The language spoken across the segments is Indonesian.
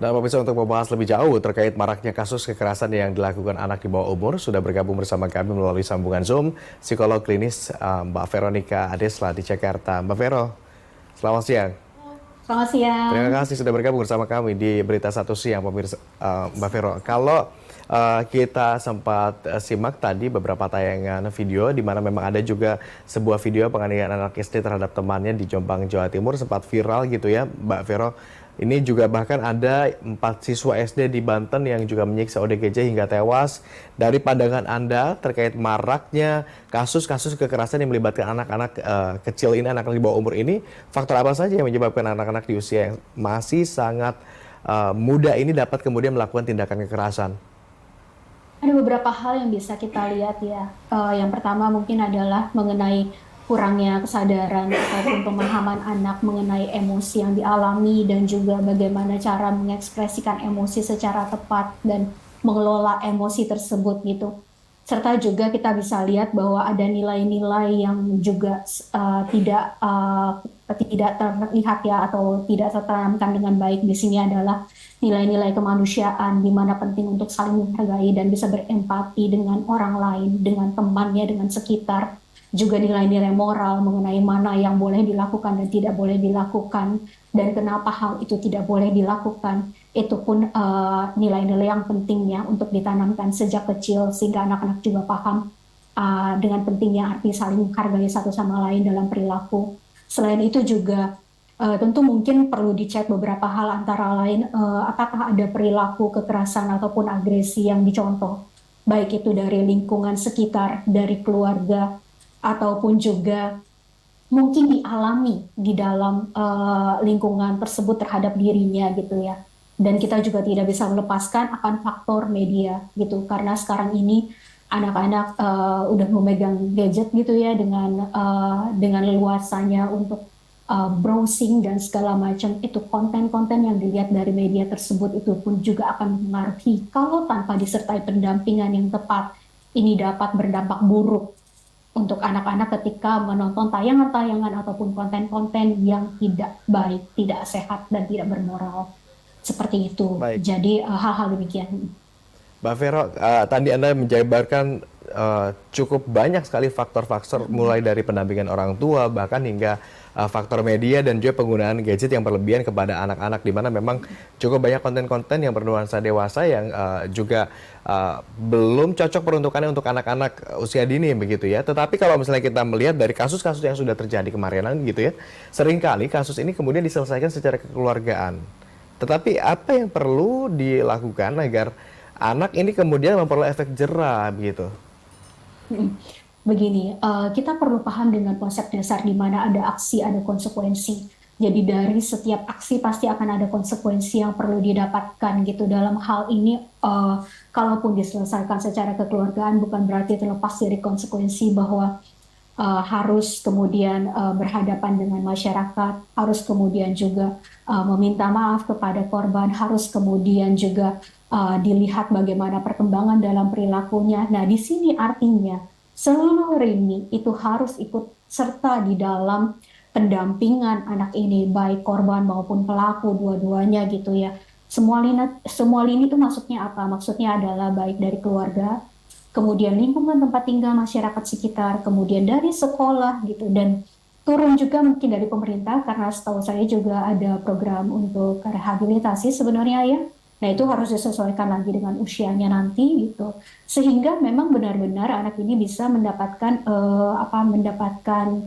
Dan pemirsa, untuk membahas lebih jauh terkait maraknya kasus kekerasan yang dilakukan anak di bawah umur, sudah bergabung bersama kami melalui sambungan Zoom, psikolog klinis Mbak Veronica Adesla di Jakarta. Mbak Vero, selamat siang. Selamat siang. Terima kasih sudah bergabung bersama kami di Berita Satu Siang, pemirsa. Mbak Vero. Kalau kita sempat simak tadi beberapa tayangan video di mana memang ada juga sebuah video penganiayaan anak SD terhadap temannya di Jombang, Jawa Timur sempat viral gitu ya, Mbak Vero. Ini juga bahkan ada 4 siswa SD di Banten yang juga menyiksa ODGJ hingga tewas. Dari pandangan Anda terkait maraknya kasus-kasus kekerasan yang melibatkan anak-anak kecil ini, anak-anak di bawah umur ini, faktor apa saja yang menyebabkan anak-anak di usia yang masih sangat muda ini dapat kemudian melakukan tindakan kekerasan? Ada beberapa hal yang bisa kita lihat ya. Yang pertama mungkin adalah mengenai kurangnya kesadaran ataupun pemahaman anak mengenai emosi yang dialami dan juga bagaimana cara mengekspresikan emosi secara tepat dan mengelola emosi tersebut gitu. Serta juga kita bisa lihat bahwa ada nilai-nilai yang juga tidak terlihat ya atau tidak tertanamkan dengan baik di sini adalah nilai-nilai kemanusiaan di mana penting untuk saling menghargai dan bisa berempati dengan orang lain, dengan temannya, dengan sekitar. Juga nilai-nilai moral mengenai mana yang boleh dilakukan dan tidak boleh dilakukan dan kenapa hal itu tidak boleh dilakukan. Itu pun nilai-nilai yang pentingnya untuk ditanamkan sejak kecil sehingga anak-anak juga paham dengan pentingnya arti saling menghargai satu sama lain dalam perilaku. Selain itu juga tentu mungkin perlu dicek beberapa hal antara lain apakah ada perilaku kekerasan ataupun agresi yang dicontoh, baik itu dari lingkungan sekitar, dari keluarga, ataupun juga mungkin dialami di dalam lingkungan tersebut terhadap dirinya gitu ya. Dan kita juga tidak bisa melepaskan akan faktor media gitu, karena sekarang ini anak-anak udah memegang gadget gitu ya dengan leluasanya untuk browsing dan segala macam. Itu konten-konten yang dilihat dari media tersebut itu pun juga akan mempengaruhi kalau tanpa disertai pendampingan yang tepat, ini dapat berdampak buruk untuk anak-anak ketika menonton tayangan-tayangan ataupun konten-konten yang tidak baik, tidak sehat, dan tidak bermoral. Seperti itu. Baik. Jadi hal-hal demikian. Mbak Vero, tadi Anda menjabarkan cukup banyak sekali faktor-faktor mulai dari pendampingan orang tua bahkan hingga faktor media dan juga penggunaan gadget yang berlebihan kepada anak-anak, di mana memang cukup banyak konten-konten yang bernuansa dewasa yang juga belum cocok peruntukannya untuk anak-anak usia dini begitu ya. Tetapi kalau misalnya kita melihat dari kasus-kasus yang sudah terjadi kemarin gitu ya, seringkali kasus ini kemudian diselesaikan secara kekeluargaan. Tetapi apa yang perlu dilakukan agar anak ini kemudian memperoleh efek jerah begitu? Begini, kita perlu paham dengan konsep dasar di mana ada aksi, ada konsekuensi. Jadi dari setiap aksi pasti akan ada konsekuensi yang perlu didapatkan gitu. Dalam hal ini, kalaupun diselesaikan secara kekeluargaan bukan berarti terlepas dari konsekuensi bahwa harus kemudian berhadapan dengan masyarakat, harus kemudian juga meminta maaf kepada korban, harus kemudian juga dilihat bagaimana perkembangan dalam perilakunya. Nah, di sini artinya seluruh lini itu harus ikut serta di dalam pendampingan anak ini, baik korban maupun pelaku dua-duanya gitu ya. Semua lini itu maksudnya apa? Maksudnya adalah baik dari keluarga, kemudian lingkungan tempat tinggal masyarakat sekitar, kemudian dari sekolah gitu, dan turun juga mungkin dari pemerintah karena setahu saya juga ada program untuk rehabilitasi sebenarnya ya. Nah itu harus disesuaikan lagi dengan usianya nanti gitu, sehingga memang benar-benar anak ini bisa mendapatkan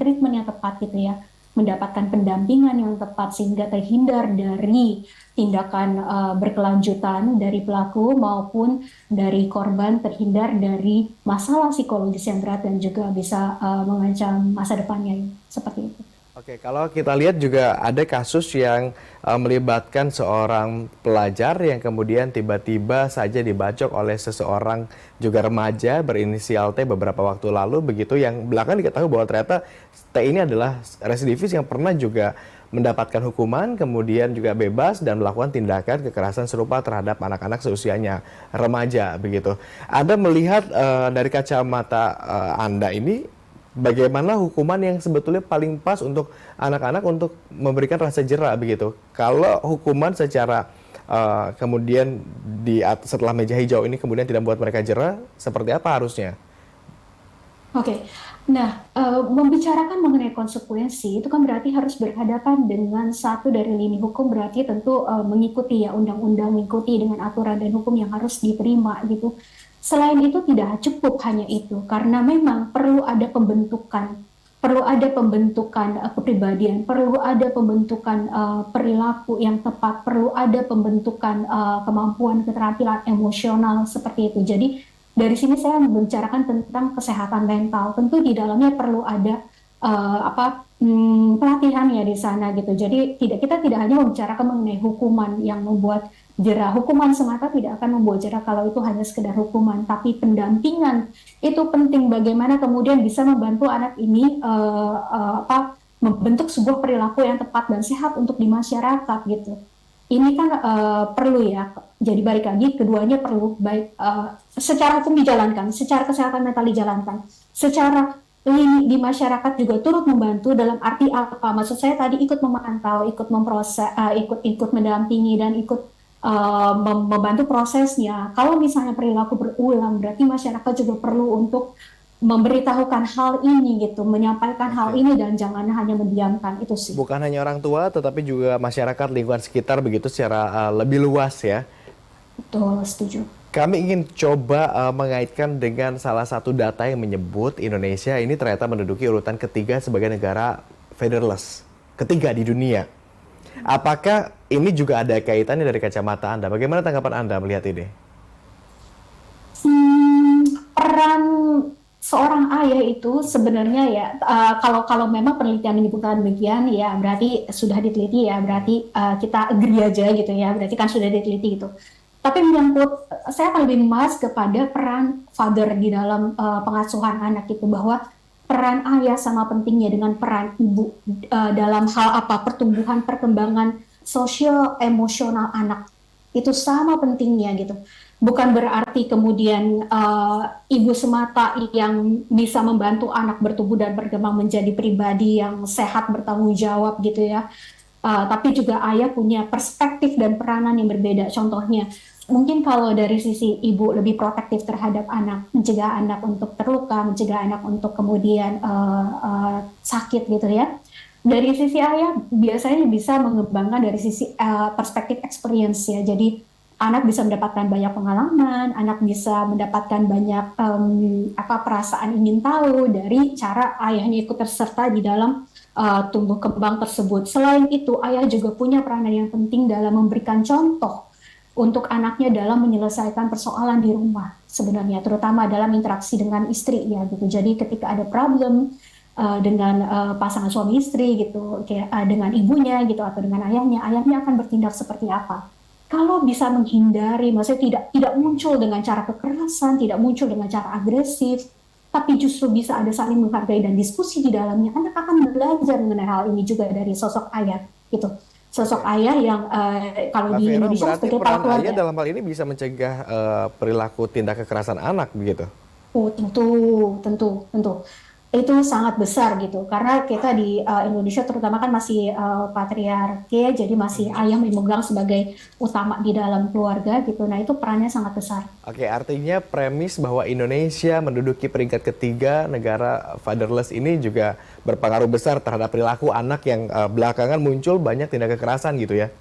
treatment yang tepat gitu ya, mendapatkan pendampingan yang tepat sehingga terhindar dari tindakan berkelanjutan dari pelaku maupun dari korban, terhindar dari masalah psikologis yang berat dan juga bisa mengancam masa depannya seperti itu. Oke, kalau kita lihat juga ada kasus yang melibatkan seorang pelajar yang kemudian tiba-tiba saja dibacok oleh seseorang juga remaja berinisial T beberapa waktu lalu begitu, yang belakang diketahui bahwa ternyata T ini adalah residivis yang pernah juga mendapatkan hukuman kemudian juga bebas dan melakukan tindakan kekerasan serupa terhadap anak-anak seusianya remaja begitu. Anda melihat dari kacamata Anda ini, bagaimana hukuman yang sebetulnya paling pas untuk anak-anak untuk memberikan rasa jera begitu? Kalau hukuman secara kemudian setelah meja hijau ini kemudian tidak membuat mereka jera, seperti apa harusnya? Oke, nah membicarakan mengenai konsekuensi itu kan berarti harus berhadapan dengan satu dari lini hukum, berarti tentu mengikuti ya undang-undang, mengikuti dengan aturan dan hukum yang harus diterima gitu. Selain itu tidak cukup hanya itu, karena memang perlu ada pembentukan kepribadian, perlu ada pembentukan perilaku yang tepat, perlu ada pembentukan kemampuan keterampilan emosional seperti itu. Jadi dari sini saya membicarakan tentang kesehatan mental. Tentu di dalamnya perlu ada pelatihan ya di sana gitu. Jadi kita tidak hanya membicarakan mengenai hukuman yang membuat jera. Hukuman semata tidak akan membuat jera kalau itu hanya sekedar hukuman, tapi pendampingan itu penting. Bagaimana kemudian bisa membantu anak ini membentuk sebuah perilaku yang tepat dan sehat untuk di masyarakat gitu. Ini kan perlu ya. Jadi balik lagi, keduanya perlu baik secara hukum dijalankan, secara kesehatan mental dijalankan, secara lini di masyarakat juga turut membantu dalam arti apa? Maksud saya tadi ikut memantau, ikut memproses, ikut mendampingi dan ikut membantu prosesnya. Kalau misalnya perilaku berulang, berarti masyarakat juga perlu untuk memberitahukan hal ini gitu, menyampaikan hal ini dan jangan hanya mendiamkan, itu sih. Bukan hanya orang tua, tetapi juga masyarakat lingkungan sekitar begitu secara lebih luas ya. Betul, setuju. Kami ingin coba mengaitkan dengan salah satu data yang menyebut Indonesia ini ternyata menduduki urutan ketiga sebagai negara fatherless, ketiga di dunia. Apakah ini juga ada kaitannya dari kacamata Anda? Bagaimana tanggapan Anda melihat ini? Peran seorang ayah itu sebenarnya ya kalau memang penelitian menyebutkan demikian ya berarti sudah diteliti ya, berarti kita agree aja gitu ya, berarti kan sudah diteliti gitu. Tapi menyangkut, saya akan lebih membahas kepada peran father di dalam pengasuhan anak itu, bahwa peran ayah sama pentingnya dengan peran ibu dalam hal apa, pertumbuhan perkembangan sosial emosional anak itu sama pentingnya gitu. Bukan berarti kemudian ibu semata yang bisa membantu anak bertumbuh dan berkembang menjadi pribadi yang sehat, bertanggung jawab gitu ya. Tapi juga ayah punya perspektif dan peranan yang berbeda. Contohnya, mungkin kalau dari sisi ibu lebih protektif terhadap anak, mencegah anak untuk terluka, mencegah anak untuk kemudian sakit gitu ya. Dari sisi ayah biasanya bisa mengembangkan dari sisi perspektif experience ya. Jadi anak bisa mendapatkan banyak pengalaman, anak bisa mendapatkan banyak perasaan ingin tahu dari cara ayahnya ikut terserta di dalam tumbuh kembang tersebut. Selain itu, ayah juga punya peranan yang penting dalam memberikan contoh untuk anaknya dalam menyelesaikan persoalan di rumah sebenarnya, terutama dalam interaksi dengan istri ya gitu. Jadi ketika ada problem dengan pasangan suami istri gitu, kayak dengan ibunya gitu atau dengan ayahnya akan bertindak seperti apa? Kalau bisa menghindari, maksudnya tidak muncul dengan cara kekerasan, tidak muncul dengan cara agresif, tapi justru bisa ada saling menghargai dan diskusi di dalamnya, anak akan belajar mengenai hal ini juga dari sosok ayah gitu. Sosok ayah yang kalau di Indonesia sebagai kepala keluarga. Ayah dalam hal ini bisa mencegah perilaku tindak kekerasan anak begitu? Oh, tentu. Itu sangat besar gitu, karena kita di Indonesia terutama kan masih patriarki, jadi masih ayah memegang sebagai utama di dalam keluarga gitu. Nah itu perannya sangat besar. Oke, artinya premis bahwa Indonesia menduduki peringkat ketiga negara fatherless ini juga berpengaruh besar terhadap perilaku anak yang belakangan muncul banyak tindak kekerasan gitu ya?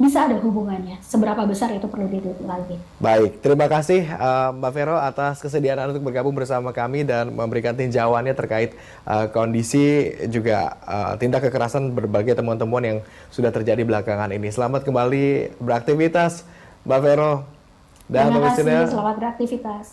Bisa ada hubungannya. Seberapa besar itu perlu diteliti lagi. Baik, terima kasih Mbak Vero atas kesediaan Anda untuk bergabung bersama kami dan memberikan tinjauannya terkait kondisi juga tindak kekerasan berbagai temuan-temuan yang sudah terjadi belakangan ini. Selamat kembali beraktivitas Mbak Vero. Dan terima kasih, selamat beraktivitas.